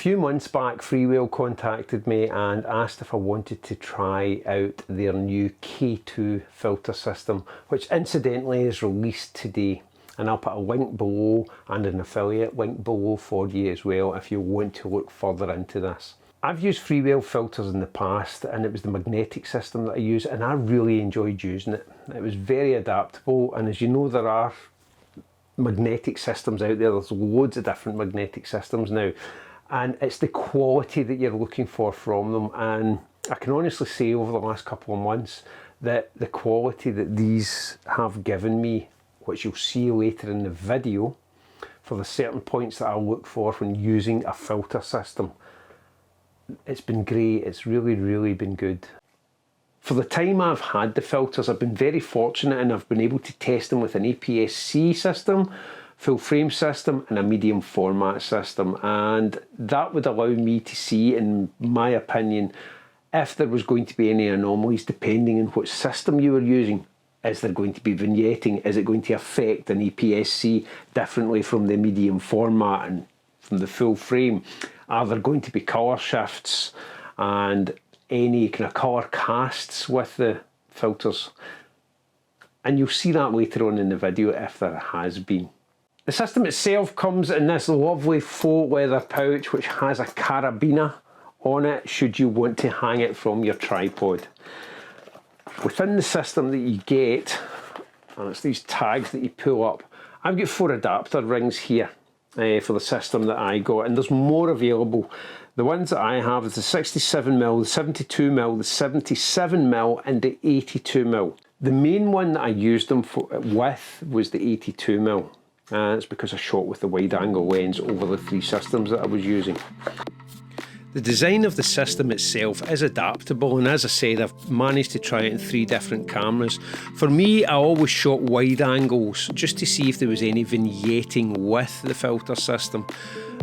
few months back, Freewell contacted me and asked if I wanted to try out their new K2 filter system, which incidentally is released today. And I'll put a link below and an affiliate link below for you as well if you want to look further into this. I've used Freewell filters in the past, and it was the magnetic system that I used, and I really enjoyed using it. It was very adaptable, and as you know, there are magnetic systems out there. There's loads of different magnetic systems now, and it's the quality that you're looking for from them. And I can honestly say over the last couple of months that the quality that these have given me, which you'll see later in the video, for the certain points that I look for when using a filter system, it's been great. It's really been good. For the time I've had the filters, I've been very fortunate, and I've been able to test them with an APS-C system, full frame system, and a medium format system, and that would allow me to see, in my opinion, if there was going to be any anomalies depending on what system you were using. Is there going to be vignetting? Is it going to affect an APS-C differently from the medium format and from the full frame? Are there going to be colour shifts and any kind of colour casts with the filters? And you'll see that later on in the video if there has been. The system itself comes in this lovely faux leather pouch which has a carabiner on it should you want to hang it from your tripod. Within the system that you get, and it's these tags that you pull up, I've got 4 adapter rings here for the system that I got, and there's more available. The ones that I have is the 67mm, the 72mm, the 77mm and the 82mm. The main one that I used them with was the 82mm. It's because I shot with the wide angle lens over the 3 systems that I was using. The design of the system itself is adaptable, and as I said, I've managed to try it in 3 different cameras. For me, I always shot wide angles just to see if there was any vignetting with the filter system.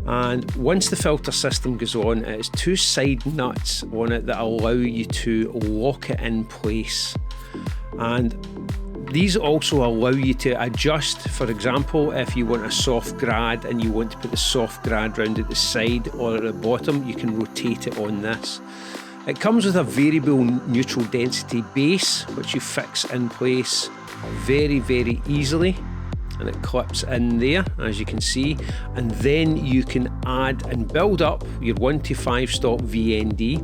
And once the filter system goes on, it has 2 side nuts on it that allow you to lock it in place. And these also allow you to adjust. For example, if you want a soft grad and you want to put the soft grad round at the side or at the bottom, you can rotate it on this. It comes with a variable neutral density base, which you fix in place very easily, and it clips in there, as you can see. And then you can add and build up your 1 to 5 stop VND.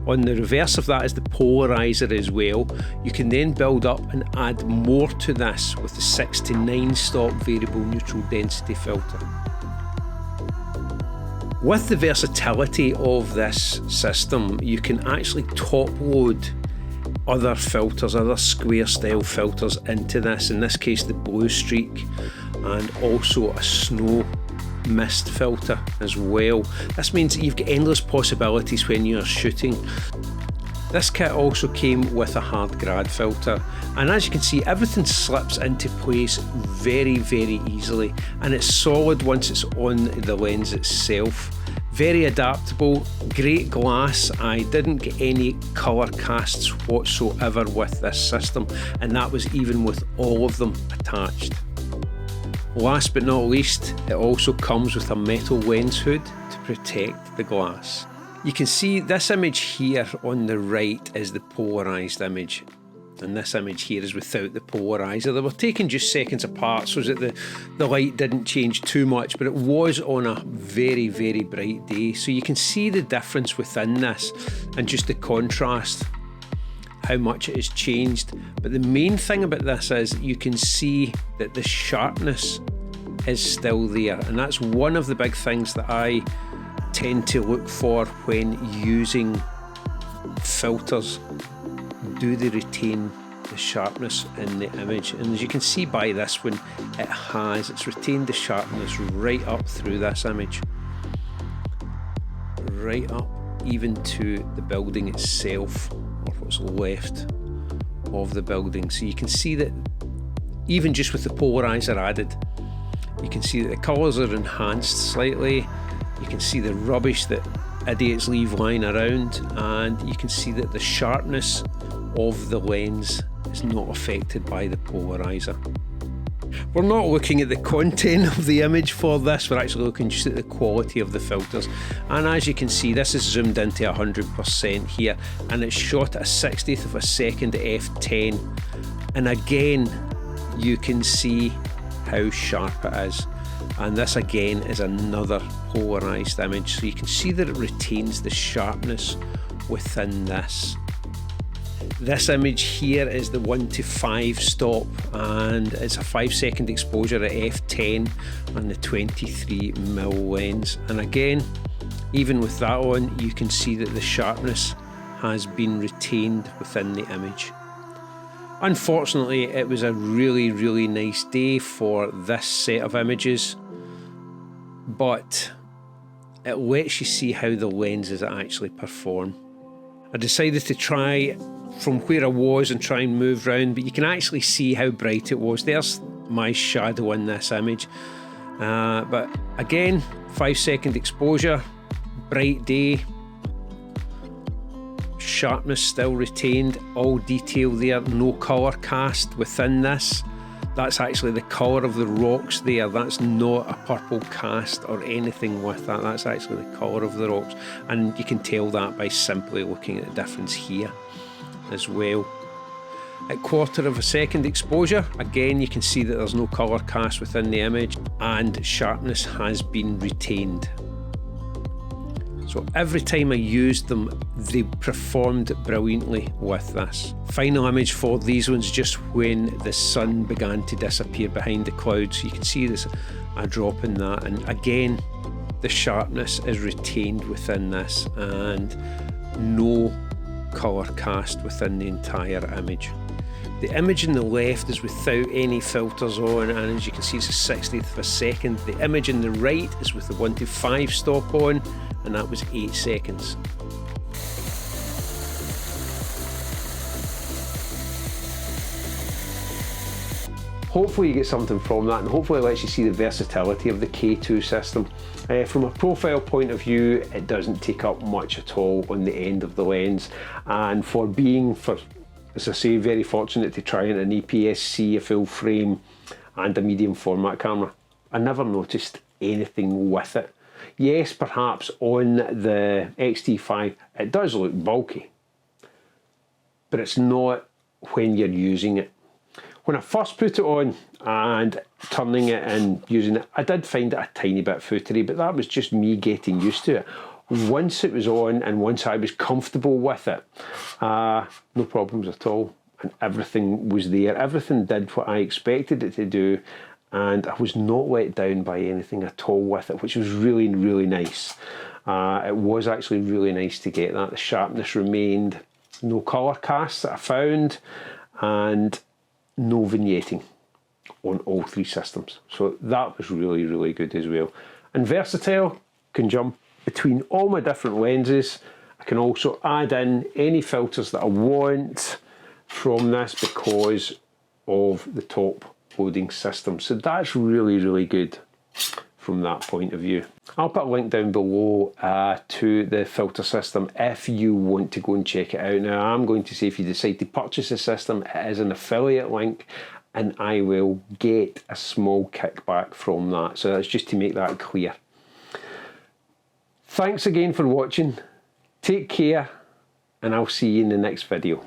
On the reverse of that is the polarizer as well. You can then build up and add more to this with the 6 to 9 stop variable neutral density filter. With the versatility of this system, you can actually top load other filters, other square style filters into this, in this case the blue streak, and also a snow mist filter as well. This means that you've got endless possibilities when you're shooting. This kit also came with a hard grad filter, and as you can see, everything slips into place very easily, and it's solid once it's on the lens itself. Very adaptable, great glass. I didn't get any colour casts whatsoever with this system, and that was even with all of them attached. Last but not least, it also comes with a metal lens hood to protect the glass. You can see this image here on the right is the polarised image, and this image here is without the polarizer. They were taken just seconds apart so that the light didn't change too much, but it was on a very bright day, so you can see the difference within this and just the contrast, how much it has changed. But the main thing about this is you can see that the sharpness is still there, and that's one of the big things that I tend to look for when using filters. Do they retain the sharpness in the image? And as you can see by this one, it's retained the sharpness right up through this image, right up even to the building itself, or what's left of the building. So you can see that even just with the polarizer added, you can see that the colours are enhanced slightly. You can see the rubbish that idiots leave lying around, and you can see that the sharpness of the lens is not affected by the polarizer. We're not looking at the content of the image for this, we're actually looking just at the quality of the filters. And as you can see, this is zoomed into 100% here, and it's shot at a 60th of a second f10. And again, you can see how sharp it is. And this again is another polarized image, so you can see that it retains the sharpness within this. This image here is the 1:5 stop, and it's a 5-second exposure at f10 on the 23mm lens. And again, even with that on, you can see that the sharpness has been retained within the image. Unfortunately, it was a really nice day for this set of images, but it lets you see how the lenses actually perform. I decided to try from where I was and try and move around, but you can actually see how bright it was. There's my shadow in this image. But again, 5-second exposure, bright day, sharpness still retained, all detail there, no colour cast within this. That's actually the colour of the rocks there, that's not a purple cast or anything with that, that's actually the colour of the rocks, and you can tell that by simply looking at the difference here as well. At 1/4 second exposure, again you can see that there's no colour cast within the image and sharpness has been retained. So every time I used them, they performed brilliantly with this. Final image for these ones, just when the sun began to disappear behind the clouds. You can see there's a drop in that, and again, the sharpness is retained within this and no colour cast within the entire image. The image on the left is without any filters on, and as you can see it's a 60th of a second. The image on the right is with the 1:5 stop on, and that was 8 seconds. Hopefully you get something from that, and hopefully it lets you see the versatility of the K2 system. From a profile point of view, it doesn't take up much at all on the end of the lens, and for being, as I say, very fortunate to try an EPS-C, a full frame and a medium format camera, I never noticed anything with it. Yes, perhaps on the X-T5 it does look bulky, but it's not when you're using it. When I first put it on and turning it and using it, I did find it a tiny bit footery, but that was just me getting used to it. Once it was on and once I was comfortable with it, no problems at all, and everything was there. Everything did what I expected it to do, and I was not let down by anything at all with it, which was really nice. It was actually really nice to get that. The sharpness remained, no colour casts that I found, and no vignetting on all three systems. So that was really good as well. And versatile, can jump between all my different lenses. I can also add in any filters that I want from this because of the top loading system. So that's really good from that point of view. I'll put a link down below to the filter system if you want to go and check it out. Now I'm going to say if you decide to purchase the system, it is an affiliate link and I will get a small kickback from that. So that's just to make that clear. Thanks again for watching. Take care and I'll see you in the next video.